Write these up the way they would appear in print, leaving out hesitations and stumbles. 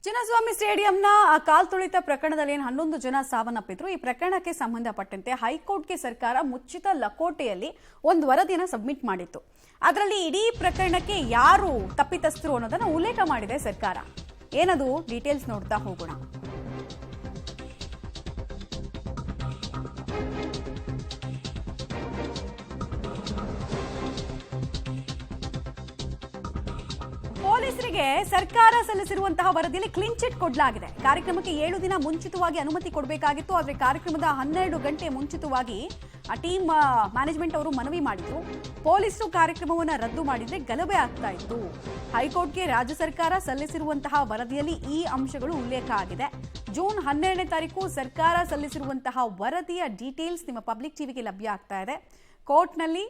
ಚಿನ್ನಸ್ವಾಮಿ ಸ್ಟೇಡಿಯಂನ ಕಾಲ್ ತುಳಿತ ಪ್ರಕರಣದಲ್ಲಿ 11 ಜನ ಸಾವನ್ನಪ್ಪಿದ್ರು. ಈ ಪ್ರಕರಣಕ್ಕೆ ಸಂಬಂಧಪಟ್ಟಂತೆ ಹೈಕೋರ್ಟ್ಗೆ ಸರ್ಕಾರ ಮುಚ್ಚಿತ ಲಕೋಟೆಯಲ್ಲಿ ಒಂದು ವರದಿಯನ್ನು ಸಬ್ಮಿಟ್ ಮಾಡಿತ್ತು. ಅದರಲ್ಲಿ ಇಡೀ ಪ್ರಕರಣಕ್ಕೆ ಯಾರು ತಪ್ಪಿತಸ್ಥರು ಅನ್ನೋದನ್ನ ಉಲ್ಲೇಖ ಮಾಡಿದೆ ಸರ್ಕಾರ. ಏನದು ಡೀಟೇಲ್ಸ್ ನೋಡ್ತಾ ಹೋಗೋಣ. ಪೊಲೀಸರಿಗೆ ಸರ್ಕಾರ ಸಲ್ಲಿಸಿರುವಂತಹ ವರದಿಯಲ್ಲಿ ಕ್ಲೀನ್ ಚಿಟ್ ಕೊಡಲಾಗಿದೆ. ಕಾರ್ಯಕ್ರಮಕ್ಕೆ 7 ದಿನ ಮುಂಚಿತವಾಗಿ ಅನುಮತಿ ಕೊಡಬೇಕಾಗಿತ್ತು. ಆದರೆ ಕಾರ್ಯಕ್ರಮದ 12 ಗಂಟೆ ಮುಂಚಿತವಾಗಿ ಆ ಟೀಮ್ ಮ್ಯಾನೇಜ್ಮೆಂಟ್ ಅವರು ಮನವಿ ಮಾಡಿದ್ರು. ಪೊಲೀಸರು ಕಾರ್ಯಕ್ರಮವನ್ನು ರದ್ದು ಮಾಡಿದ್ರೆ ಗಲಭೆ ಆಗ್ತಾ ಇತ್ತು. ಹೈಕೋರ್ಟ್ಗೆ ರಾಜ್ಯ ಸರ್ಕಾರ ಸಲ್ಲಿಸಿರುವಂತಹ ವರದಿಯಲ್ಲಿ ಈ ಅಂಶಗಳು ಉಲ್ಲೇಖ ಆಗಿದೆ. ಜೂನ್ 12ನೇ ತಾರೀಕು ಸರ್ಕಾರ ಸಲ್ಲಿಸಿರುವಂತಹ ವರದಿಯ ಡೀಟೇಲ್ಸ್ ನಿಮ್ಮ ಪಬ್ಲಿಕ್ ಟಿವಿಗೆ ಲಭ್ಯ ಆಗ್ತಾ ಇದೆ. ಕೋರ್ಟ್ನಲ್ಲಿ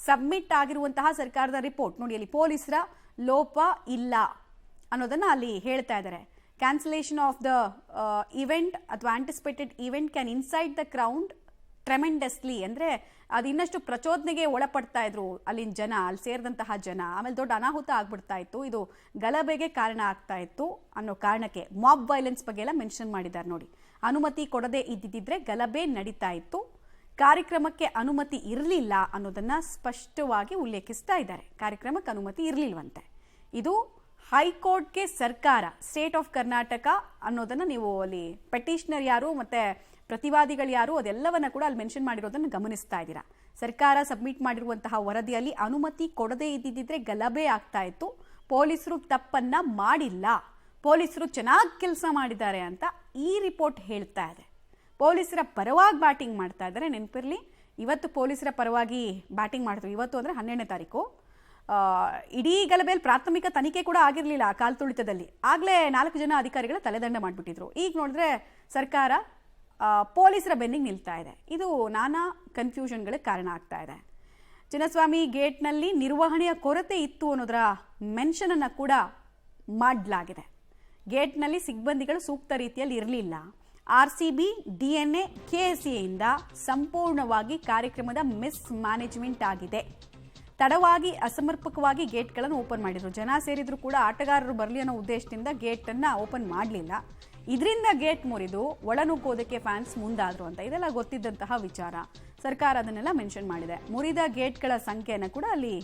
ಸಬ್ಮಿಟ್ ಆಗಿರುವಂತಹ ಸರ್ಕಾರದ ರಿಪೋರ್ಟ್ ನೋಡಿ. ಅಲ್ಲಿ ಪೊಲೀಸರ ಲೋಪ ಇಲ್ಲ ಅನ್ನೋದನ್ನ ಅಲ್ಲಿ ಹೇಳ್ತಾ ಇದ್ದಾರೆ. ಕ್ಯಾನ್ಸಲೇಷನ್ ಆಫ್ ದ ಇವೆಂಟ್ ಅಥವಾ anticipated event can inside the crowd tremendously, ಅಂದ್ರೆ ಅದು ಇನ್ನಷ್ಟು ಪ್ರಚೋದನೆಗೆ ಒಳಪಡ್ತಾ ಇದ್ರು ಅಲ್ಲಿನ ಜನ, ಅಲ್ಲಿ ಸೇರಿದಂತಹ ಜನ. ಆಮೇಲೆ ದೊಡ್ಡ ಅನಾಹುತ ಆಗ್ಬಿಡ್ತಾ ಇತ್ತು, ಇದು ಗಲಭೆಗೆ ಕಾರಣ ಆಗ್ತಾ ಇತ್ತು ಅನ್ನೋ ಕಾರಣಕ್ಕೆ ಮಾಬ್ ವೈಲೆನ್ಸ್ ಬಗ್ಗೆ ಎಲ್ಲ ಮೆನ್ಷನ್ ಮಾಡಿದ್ದಾರೆ ನೋಡಿ. ಅನುಮತಿ ಕೊಡದೆ ಇದ್ದಿದ್ರೆ ಗಲಭೆ ನಡೀತಾ ಇತ್ತು, ಕಾರ್ಯಕ್ರಮಕ್ಕೆ ಅನುಮತಿ ಇರಲಿಲ್ಲ ಅನ್ನೋದನ್ನ ಸ್ಪಷ್ಟವಾಗಿ ಉಲ್ಲೇಖಿಸ್ತಾ ಇದ್ದಾರೆ. ಕಾರ್ಯಕ್ರಮಕ್ಕೆ ಅನುಮತಿ ಇರಲಿಲ್ವಂತೆ. ಇದು ಹೈಕೋರ್ಟ್ಗೆ ಸರ್ಕಾರ, ಸ್ಟೇಟ್ ಆಫ್ ಕರ್ನಾಟಕ ಅನ್ನೋದನ್ನ ನೀವು ಅಲ್ಲಿ ಪೆಟಿಷನರ್ ಯಾರು ಮತ್ತೆ ಪ್ರತಿವಾದಿಗಳು ಯಾರು ಅದೆಲ್ಲವನ್ನ ಕೂಡ ಅಲ್ಲಿ ಮೆನ್ಷನ್ ಮಾಡಿರೋದನ್ನು ಗಮನಿಸ್ತಾ ಇದ್ದೀರಾ. ಸರ್ಕಾರ ಸಬ್ಮಿಟ್ ಮಾಡಿರುವಂತಹ ವರದಿಯಲ್ಲಿ ಅನುಮತಿ ಕೊಡದೇ ಇದ್ದಿದ್ರೆ ಗಲಭೆ ಆಗ್ತಾ ಇತ್ತು, ಪೊಲೀಸರು ತಪ್ಪನ್ನ ಮಾಡಿಲ್ಲ, ಪೊಲೀಸರು ಚೆನ್ನಾಗಿ ಕೆಲಸ ಮಾಡಿದ್ದಾರೆ ಅಂತ ಈ ರಿಪೋರ್ಟ್ ಹೇಳ್ತಾ ಇದೆ. ಪೊಲೀಸರ ಪರವಾಗಿ ಬ್ಯಾಟಿಂಗ್ ಮಾಡ್ತಾ ಇದ್ದಾರೆ. ನೆನಪಿರಲಿ, ಇವತ್ತು ಪೊಲೀಸರ ಪರವಾಗಿ ಬ್ಯಾಟಿಂಗ್ ಮಾಡಿದ್ರು. ಇವತ್ತು ಅಂದರೆ 12ನೇ ತಾರೀಕು. ಇಡೀ ಗಲಭೆಯಲ್ಲಿ ಪ್ರಾಥಮಿಕ ತನಿಖೆ ಕೂಡ ಆಗಿರಲಿಲ್ಲ ಕಾಲ್ ತುಳಿತದಲ್ಲಿ. ಆಗಲೇ 4 ಜನ ಅಧಿಕಾರಿಗಳ ತಲೆದಂಡ ಮಾಡಿಬಿಟ್ಟಿದ್ರು. ಈಗ ನೋಡಿದ್ರೆ ಸರ್ಕಾರ ಪೊಲೀಸರ ಬೆನ್ನಿಗೆ ನಿಲ್ತಾ ಇದೆ. ಇದು ನಾನಾ ಕನ್ಫ್ಯೂಷನ್ಗಳಿಗೆ ಕಾರಣ ಆಗ್ತಾ ಇದೆ. ಚಿನ್ನಸ್ವಾಮಿ ಗೇಟ್ನಲ್ಲಿ ನಿರ್ವಹಣೆಯ ಕೊರತೆ ಇತ್ತು ಅನ್ನೋದರ ಮೆನ್ಷನ್ ಅನ್ನು ಕೂಡ ಮಾಡಲಾಗಿದೆ. ಗೇಟ್ನಲ್ಲಿ ಸಿಬ್ಬಂದಿಗಳು ಸೂಕ್ತ ರೀತಿಯಲ್ಲಿ ಇರಲಿಲ್ಲ. RCB, DNA, KSAಯಿಂದ ಸಂಪೂರ್ಣವಾಗಿ ಕಾರ್ಯಕ್ರಮದ ಮಿಸ್ ಮ್ಯಾನೇಜ್ಮೆಂಟ್ ಆಗಿದೆ. ತಡವಾಗಿ ಅಸಮರ್ಪಕವಾಗಿ ಗೇಟ್ಗಳನ್ನು ಓಪನ್ ಮಾಡಿದ್ರು. ಜನ ಸೇರಿದ್ರು ಕೂಡ ಆಟಗಾರರು ಬರಲಿ ಅನ್ನೋ ಉದ್ದೇಶದಿಂದ ಗೇಟನ್ನು ಓಪನ್ ಮಾಡಲಿಲ್ಲ. ಇದರಿಂದ ಗೇಟ್ ಮುರಿದು ಒಳನುಗ್ಗೋದಕ್ಕೆ ಫ್ಯಾನ್ಸ್ ಮುಂದಾದ್ರು ಅಂತ ಇದೆಲ್ಲ ಗೊತ್ತಿದ್ದಂತಹ ವಿಚಾರ. ಸರ್ಕಾರ ಅದನ್ನೆಲ್ಲ ಮೆನ್ಷನ್ ಮಾಡಿದೆ. ಮುರಿದ ಗೇಟ್ಗಳ ಸಂಖ್ಯೆಯನ್ನು ಕೂಡ ಅಲ್ಲಿ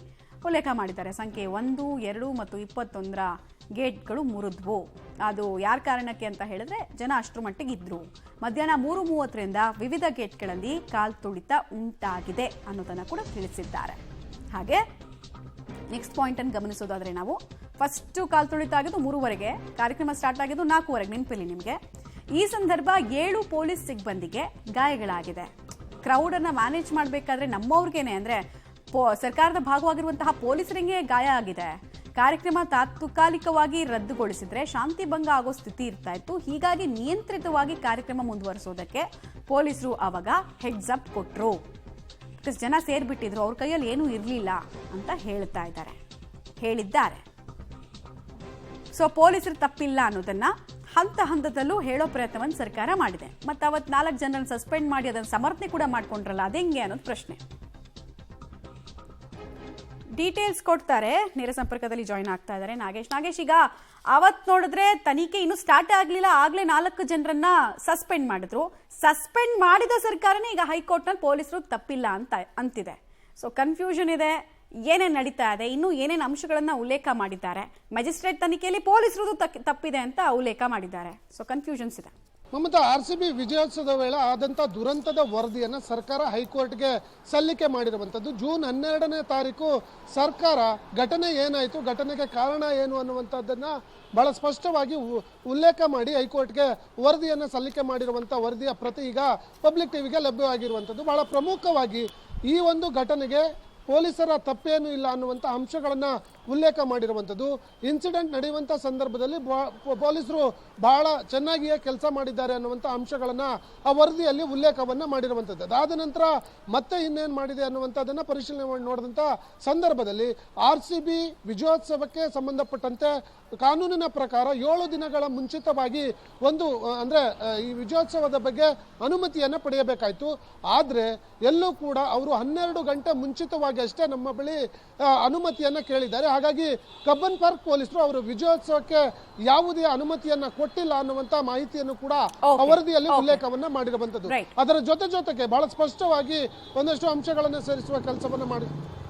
ಉಲ್ಲೇಖ ಮಾಡಿದ್ದಾರೆ. ಸಂಖ್ಯೆ 1, 2 ಮತ್ತು 21ರ ಗೇಟ್ಗಳು ಮುರಿದ್ವು. ಅದು ಯಾರ ಕಾರಣಕ್ಕೆ ಅಂತ ಹೇಳಿದ್ರೆ ಜನ ಅಷ್ಟರ ಮಟ್ಟಿಗೆ ಇದ್ರು. ಮಧ್ಯಾಹ್ನ 3:30ರಿಂದ ವಿವಿಧ ಗೇಟ್ಗಳಲ್ಲಿ ಕಾಲ್ ತುಳಿತ ಉಂಟಾಗಿದೆ ಅನ್ನೋದನ್ನ ಕೂಡ ತಿಳಿಸಿದ್ದಾರೆ. ಹಾಗೆ ನೆಕ್ಸ್ಟ್ ಪಾಯಿಂಟ್ ಅನ್ನು ಗಮನಿಸೋದಾದ್ರೆ ನಾವು ಫಸ್ಟ್ ಕಾಲ್ ತುಳಿತ ಆಗಿದ್ದು 3:30ಗೆ, ಕಾರ್ಯಕ್ರಮ ಸ್ಟಾರ್ಟ್ ಆಗಿದ್ದು 4:30. ನೆನಪಿಲ್ಲ ನಿಮಗೆ. ಈ ಸಂದರ್ಭ 7 ಪೊಲೀಸ್ ಸಿಬ್ಬಂದಿಗೆ ಗಾಯಗಳಾಗಿದೆ. ಕ್ರೌಡ್ ಅನ್ನ ಮ್ಯಾನೇಜ್ ಮಾಡಬೇಕಾದ್ರೆ ನಮ್ಮವ್ರಿಗೇನೆ ಅಂದ್ರೆ ಸರ್ಕಾರದ ಭಾಗವಾಗಿರುವಂತಹ ಪೊಲೀಸರಿಗೆ ಗಾಯ ಆಗಿದೆ. ಕಾರ್ಯಕ್ರಮ ತಾತ್ಕಾಲಿಕವಾಗಿ ರದ್ದುಗೊಳಿಸಿದ್ರೆ ಶಾಂತಿ ಭಂಗ ಆಗೋ ಸ್ಥಿತಿ ಇರ್ತಾ ಇತ್ತು. ಹೀಗಾಗಿ ನಿಯಂತ್ರಿತವಾಗಿ ಕಾರ್ಯಕ್ರಮ ಮುಂದುವರಿಸೋದಕ್ಕೆ ಪೊಲೀಸರು ಅವಾಗ ಹೆಡ್ಸ್ ಅಪ್ ಕೊಟ್ರು. ಬಿಕಾಸ್ ಜನ ಸೇರ್ಬಿಟ್ಟಿದ್ರು, ಅವ್ರ ಕೈಯಲ್ಲಿ ಏನೂ ಇರಲಿಲ್ಲ ಅಂತ ಹೇಳಿದ್ದಾರೆ. ಸೊ ಪೊಲೀಸರು ತಪ್ಪಿಲ್ಲ ಅನ್ನೋದನ್ನ ಹಂತ ಹಂತದಲ್ಲೂ ಹೇಳೋ ಪ್ರಯತ್ನವನ್ನು ಸರ್ಕಾರ ಮಾಡಿದೆ. ಮತ್ತೆ ಅವತ್ತು 4 ಜನರನ್ನು ಸಸ್ಪೆಂಡ್ ಮಾಡಿ ಅದನ್ನು ಸಮರ್ಥನೆ ಕೂಡ ಮಾಡ್ಕೊಂಡ್ರಲ್ಲ, ಅದೆಂಗೆ ಅನ್ನೋದು ಪ್ರಶ್ನೆ. ಡೀಟೇಲ್ಸ್ ಕೊಡ್ತಾರೆ. ನೇರ ಸಂಪರ್ಕದಲ್ಲಿ ಜಾಯಿನ್ ಆಗ್ತಾ ಇದ್ದಾರೆ ನಾಗೇಶ್. ಈಗ ಅವತ್ ನೋಡಿದ್ರೆ ತನಿಖೆ ಇನ್ನೂ ಸ್ಟಾರ್ಟ್ ಆಗಲಿಲ್ಲ, ಆಗ್ಲೇ 4 ಜನರನ್ನ ಸಸ್ಪೆಂಡ್ ಮಾಡಿದ್ರು. ಸಸ್ಪೆಂಡ್ ಮಾಡಿದ ಸರ್ಕಾರನೇ ಈಗ ಹೈಕೋರ್ಟ್ನಲ್ಲಿ ಪೊಲೀಸರು ತಪ್ಪಿಲ್ಲ ಅಂತಿದೆ. ಸೊ ಕನ್ಫ್ಯೂಷನ್ ಇದೆ, ಏನೇನು ನಡೀತಾ ಇದೆ, ಇನ್ನೂ ಏನೇನು ಅಂಶಗಳನ್ನ ಉಲ್ಲೇಖ ಮಾಡಿದ್ದಾರೆ. ಮ್ಯಾಜಿಸ್ಟ್ರೇಟ್ ತನಿಖೆಯಲ್ಲಿ ಪೊಲೀಸರು ತಪ್ಪಿದೆ ಅಂತ ಉಲ್ಲೇಖ ಮಾಡಿದ್ದಾರೆ. ಸೊ ಕನ್ಫ್ಯೂಷನ್ಸ್ ಇದೆ. ಮಮತಾ, RCB ವಿಜಯೋತ್ಸವದ ವೇಳೆ ಆದಂಥ ದುರಂತದ ವರದಿಯನ್ನು ಸರ್ಕಾರ ಹೈಕೋರ್ಟ್ಗೆ ಸಲ್ಲಿಕೆ ಮಾಡಿರುವಂಥದ್ದು. ಜೂನ್ 12ನೇ ತಾರೀಕು ಸರ್ಕಾರ ಘಟನೆ ಏನಾಯಿತು, ಘಟನೆಗೆ ಕಾರಣ ಏನು ಅನ್ನುವಂಥದ್ದನ್ನು ಬಹಳ ಸ್ಪಷ್ಟವಾಗಿ ಉಲ್ಲೇಖ ಮಾಡಿ ಹೈಕೋರ್ಟ್ಗೆ ವರದಿಯನ್ನು ಸಲ್ಲಿಕೆ ಮಾಡಿರುವಂಥ ವರದಿಯ ಪ್ರತಿ ಈಗ ಪಬ್ಲಿಕ್ ಟಿವಿಗೆ ಲಭ್ಯವಾಗಿರುವಂಥದ್ದು. ಬಹಳ ಪ್ರಮುಖವಾಗಿ ಈ ಒಂದು ಘಟನೆಗೆ ಪೊಲೀಸರ ತಪ್ಪೇನೂ ಇಲ್ಲ ಅನ್ನುವಂಥ ಅಂಶಗಳನ್ನು ಉಲ್ಲೇಖ ಮಾಡಿರುವಂಥದ್ದು. ಇನ್ಸಿಡೆಂಟ್ ನಡೆಯುವಂಥ ಸಂದರ್ಭದಲ್ಲಿ ಪೊಲೀಸರು ಬಹಳ ಚೆನ್ನಾಗಿಯೇ ಕೆಲಸ ಮಾಡಿದ್ದಾರೆ ಅನ್ನುವಂಥ ಅಂಶಗಳನ್ನು ಆ ವರದಿಯಲ್ಲಿ ಉಲ್ಲೇಖವನ್ನು ಮಾಡಿರುವಂಥದ್ದು. ಅದಾದ ನಂತರ ಮತ್ತೆ ಇನ್ನೇನು ಮಾಡಿದೆ ಅನ್ನುವಂಥದ್ದನ್ನು ಪರಿಶೀಲನೆ ಮಾಡಿ ನೋಡಿದಂಥ ಸಂದರ್ಭದಲ್ಲಿ RCB ವಿಜಯೋತ್ಸವಕ್ಕೆ ಸಂಬಂಧಪಟ್ಟಂತೆ ಕಾನೂನಿನ ಪ್ರಕಾರ 7 ದಿನಗಳ ಮುಂಚಿತವಾಗಿ ಅಂದರೆ ಈ ವಿಜಯೋತ್ಸವದ ಬಗ್ಗೆ ಅನುಮತಿಯನ್ನು ಪಡೆಯಬೇಕಾಯಿತು. ಆದರೆ ಎಲ್ಲೂ ಕೂಡ ಅವರು 12 ಗಂಟೆ ಮುಂಚಿತವಾಗಿ ಮುಂಚಿತವಾಗಿ ಅಷ್ಟೇ ನಮ್ಮ ಬಳಿ ಅನುಮತಿಯನ್ನ ಕೇಳಿದ್ದಾರೆ. ಹಾಗಾಗಿ ಕಬ್ಬನ್ ಪಾರ್ಕ್ ಪೊಲೀಸರು ಅವರು ವಿಜಯೋತ್ಸವಕ್ಕೆ ಯಾವುದೇ ಅನುಮತಿಯನ್ನ ಕೊಟ್ಟಿಲ್ಲ ಅನ್ನುವಂತ ಮಾಹಿತಿಯನ್ನು ಕೂಡ ವರದಿಯಲ್ಲಿ ಉಲ್ಲೇಖವನ್ನ ಮಾಡಿರುವಂತದ್ದು. ಅದರ ಜೊತೆಗೆ ಬಹಳ ಸ್ಪಷ್ಟವಾಗಿ ಒಂದಷ್ಟು ಅಂಶಗಳನ್ನು ಸೇರಿಸುವ ಕೆಲಸವನ್ನ ಮಾಡಿ